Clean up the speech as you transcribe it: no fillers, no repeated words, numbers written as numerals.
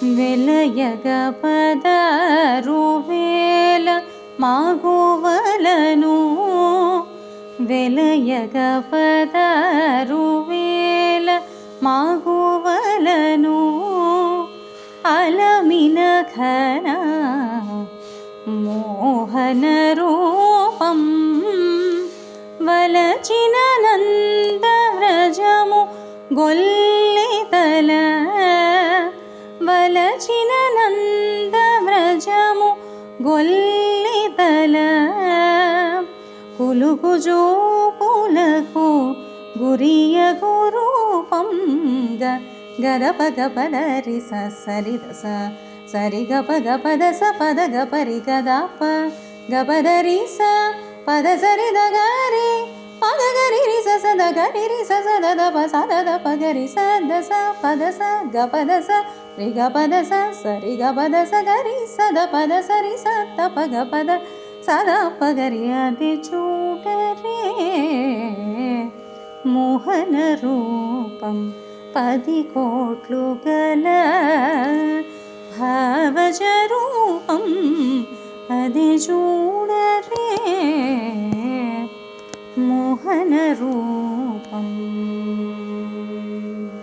వెలయగ పదరువేల మాగువలను వెలయగ పదరువేల మాగువలను అలమిన ఘన మోహన రూపం వలచిన నందవ్రజము గొల్లితల వలచిన నందవ్రజము గొల్లితల కులుకు జూపులకు గురియగు రూపం గదప గపదరి సరిదస సరి గప గపదస పద గపరి గదప గపదరి స పద సరి దగరి పద గరి రి స సద గరి రి స సద దప సద దప గరి స దస పద స గపద స రి గపద స సరి గపద స గరి సద పద సరి స తప గపద సద పగరి అది చూడరే మోహన రూపం 10 కోట్లు గల భావజ రూపం అది చూడరే మోహన రూపం.